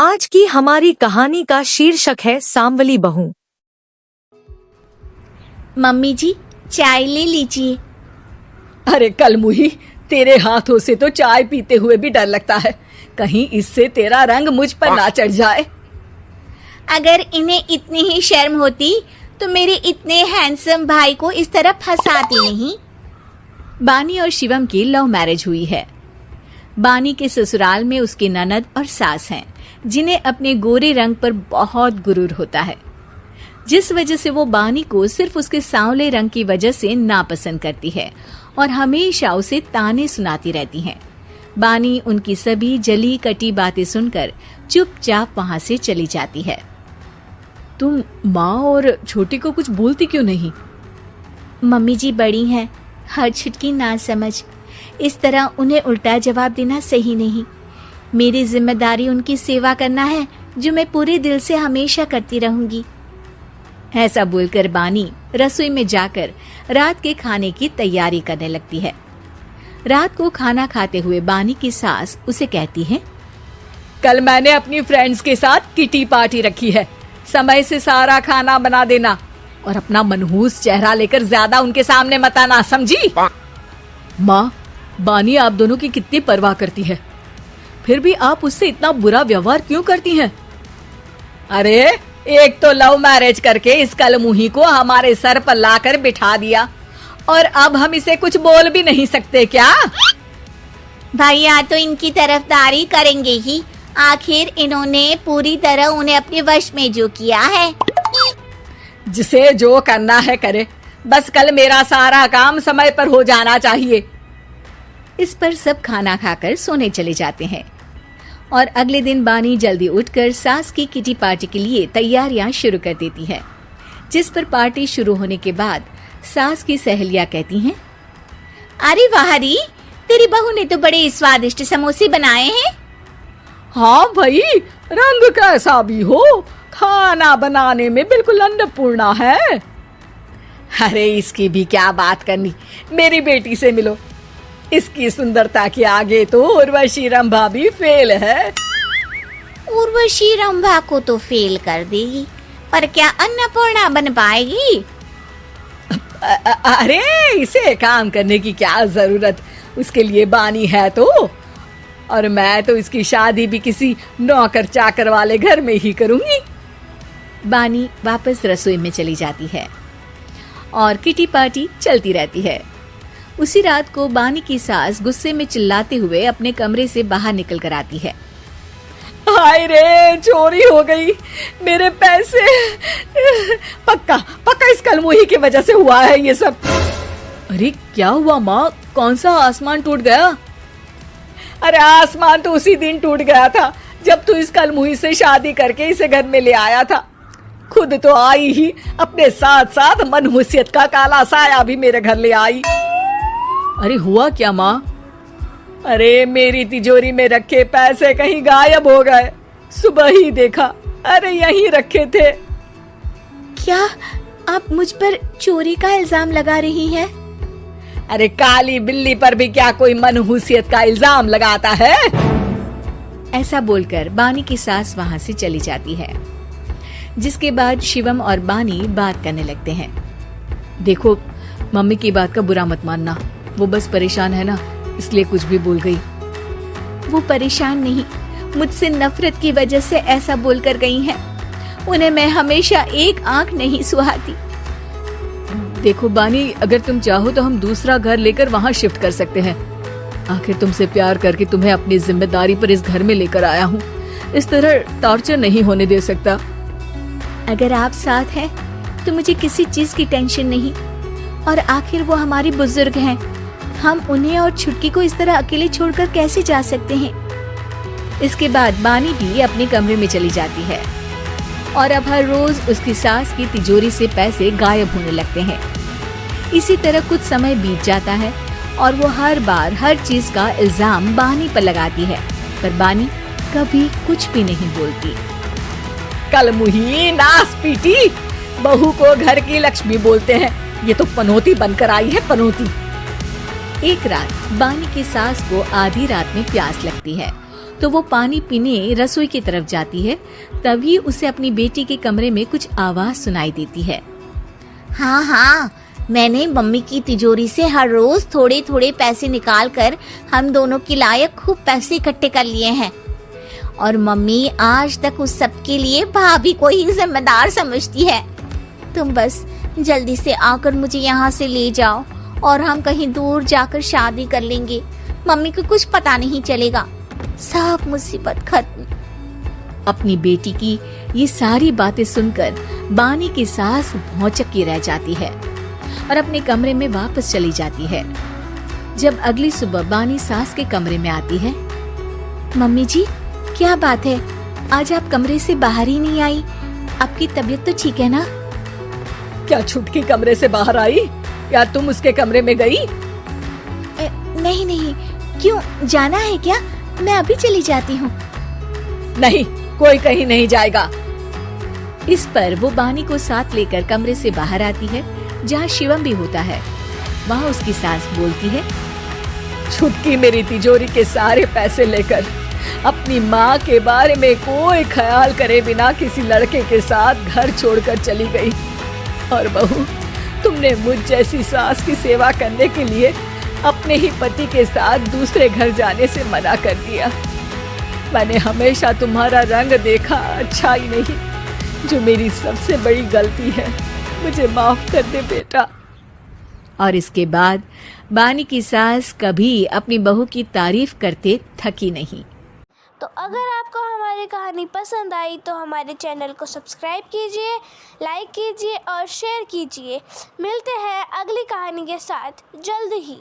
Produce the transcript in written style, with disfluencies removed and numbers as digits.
आज की हमारी कहानी का शीर्षक है सांवली बहू। मम्मी जी, चाय ले लीजिए। अरे कलमुही, तेरे हाथों से तो चाय पीते हुए भी डर लगता है, कहीं इससे तेरा रंग मुझ पर ना चढ़ जाए। अगर इन्हें इतनी ही शर्म होती तो मेरे इतने हैंडसम भाई को इस तरह फंसाती नहीं। बानी और शिवम की लव मैरिज हुई है। बानी के ससुराल में उसकी ननद और सास हैं, जिन्हें अपने गोरे रंग पर बहुत गुरूर होता है, जिस वजह से वो बानी को सिर्फ उसके सांवले रंग की वजह से नापसंद करती है और हमेशा उसे ताने सुनाती रहती हैं। बानी उनकी सभी जली कटी बातें सुनकर चुपचाप वहां से चली जाती है। तुम माँ और छोटी को कुछ बोलती क्यों नहीं? मम्मी जी बड़ी हैं, हर छुटकी ना समझ, इस तरह उन्हें उल्टा जवाब देना सही नहीं। मेरी जिम्मेदारी उनकी सेवा करना है, जो मैं पूरे दिल से हमेशा करती रहूंगी। ऐसा बोलकर बानी रसोई में जाकर रात के खाने की तैयारी करने लगती है। रात को खाना खाते हुए बानी की सास उसे कहती है, कल मैंने अपनी फ्रेंड्स के साथ किटी पार्टी रखी है, समय से सारा खाना बना देना और अपना मनहूस चेहरा लेकर ज्यादा उनके सामने मत आना, समझी? माँ, बानी आप दोनों की कितनी परवाह करती है, फिर भी आप उससे इतना बुरा व्यवहार क्यों करती हैं? अरे एक तो लव मैरिज करके इस कलमुही को हमारे सर पर लाकर बिठा दिया और अब हम इसे कुछ बोल भी नहीं सकते क्या? भैया तो इनकी तरफदारी करेंगे ही, आखिर इन्होंने पूरी तरह उन्हें अपने वश में जो किया है। जिसे जो करना है करे, बस कल मेरा सारा काम समय पर हो जाना चाहिए। इस पर सब खाना खाकर सोने चले जाते हैं और अगले दिन बानी जल्दी उठकर सास की किटी पार्टी के लिए तैयारियां शुरू कर देती है, जिस पर पार्टी शुरू होने के बाद सास की सहेलियां कहती हैं, अरे वाह री, तेरी बहू ने तो बड़े स्वादिष्ट समोसे बनाए हैं। हाँ भाई, रंग कैसा भी हो, खाना बनाने में बिल्कुल अन्नपूर्णा है। अरे इसकी भी क्या बात करनी, मेरी बेटी से मिलो, इसकी सुंदरता के आगे तो उर्वशी रंभा भी फेल है। उर्वशी रंभा को तो फेल कर देगी, पर क्या अन्नपूर्णा बन पाएगी? अरे इसे काम करने की क्या जरूरत, उसके लिए बानी है तो, और मैं तो इसकी शादी भी किसी नौकर चाकर वाले घर में ही करूंगी। बानी वापस रसोई में चली जाती है और किटी पार्टी चलती रहती है। उसी रात को बानी की सास गुस्से में चिल्लाते हुए अपने कमरे से बाहर निकल कर आती है। हाय रे, चोरी हो गई, मेरे पैसे, पक्का पक्का इस कलमुही की वजह से हुआ है ये सब। अरे क्या हुआ माँ, कौन सा आसमान टूट गया? अरे आसमान तो उसी दिन टूट गया था जब तू इस कलमुही से शादी करके इसे घर में ले आया था। खुद तो आई ही, अपने साथ साथ मनहूसियत का काला साया भी मेरे घर ले आई। अरे हुआ क्या माँ? अरे मेरी तिजोरी में रखे पैसे कहीं गायब हो गए, सुबह ही देखा, अरे यहीं रखे थे। क्या आप मुझ पर चोरी का इल्जाम लगा रही हैं? अरे काली बिल्ली पर भी क्या कोई मनहूसियत का इल्जाम लगाता है? ऐसा बोलकर बानी की सास वहां से चली जाती है, जिसके बाद शिवम और बानी बात करने लगते हैं। देखो, मम्मी की बात का बुरा मत मानना, वो बस परेशान है ना, इसलिए कुछ भी बोल गई। वो परेशान नहीं, मुझसे नफरत की वजह से ऐसा बोलकर गई हैं। उन्हें मैं हमेशा एक आंख नहीं सुहाती। देखो बानी, अगर तुम चाहो तो हम दूसरा घर लेकर वहाँ शिफ्ट कर सकते हैं। आखिर तुमसे प्यार करके तुम्हें अपनी जिम्मेदारी पर इस घर में लेकर आया हूँ, इस तरह टॉर्चर नहीं होने दे सकता। अगर आप साथ हैं तो मुझे किसी चीज की टेंशन नहीं, और आखिर वो हमारी बुजुर्ग हैं, हम उन्हें और छुटकी को इस तरह अकेले छोड़कर कैसे जा सकते हैं? इसके बाद बानी भी अपने कमरे में चली जाती है और अब हर रोज उसकी सास की तिजोरी से पैसे गायब होने लगते हैं। इसी तरह कुछ समय बीत जाता है और वो हर बार हर चीज का इल्जाम बानी पर लगाती है, पर बानी कभी कुछ भी नहीं बोलती। कलमुही नास पीटी, बहू को घर की लक्ष्मी बोलते हैं, ये तो पनौती बनकर आई है, पनौती। एक रात बानी की सास को आधी रात में प्यास लगती है तो वो पानी पीने रसोई की तरफ जाती है। तभी उसे अपनी बेटी के कमरे में कुछ आवाज सुनाई देती है। हाँ हाँ, मैंने मम्मी की तिजोरी से हर रोज थोड़े थोड़े पैसे निकाल कर हम दोनों के लायक खूब पैसे इकट्ठे कर लिए हैं, और मम्मी आज तक उस सब के लिए भाभी को ही जिम्मेदार समझती है। तुम बस जल्दी से आकर मुझे यहाँ से ले जाओ और हम कहीं दूर जाकर शादी कर लेंगे। मम्मी को कुछ पता नहीं चलेगा, सब मुसीबत खत्म। अपनी बेटी की ये सारी बातें सुनकर बानी की सास भौचक्की रह जाती है और अपने कमरे में वापस चली जाती है। जब अगली सुबह बानी सास के कमरे में आती है। मम्मी जी, क्या बात है, आज आप कमरे से बाहर ही नहीं आई? आपकी तबीयत तो ठीक है ना? क्या छुटकी कमरे से बाहर आई या तुम उसके कमरे में गई? नहीं नहीं, क्यों, जाना है क्या? मैं अभी चली जाती हूँ। नहीं, कोई कहीं नहीं जाएगा। इस पर वो बानी को साथ लेकर कमरे से बाहर आती है, जहाँ शिवम भी होता है। वहाँ उसकी सास बोलती है, छुटकी मेरी तिजोरी के सारे पैसे लेकर अपनी माँ के बारे में कोई ख्याल करे बिना किसी लड़के के साथ घर छोड़कर चली गई। और बहू, तुमने मुझ जैसी सास की सेवा करने के लिए अपने ही पति के साथ दूसरे घर जाने से मना कर दिया। मैंने हमेशा तुम्हारा रंग देखा अच्छा ही नहीं, जो मेरी सबसे बड़ी गलती है। मुझे माफ कर दे बेटा। और इसके बाद बानी की सास कभी अपनी बहू की तारीफ करते थकी नहीं। तो अगर आपको हमारी कहानी पसंद आई तो हमारे चैनल को सब्सक्राइब कीजिए, लाइक कीजिए और शेयर कीजिए। मिलते हैं अगली कहानी के साथ जल्द ही।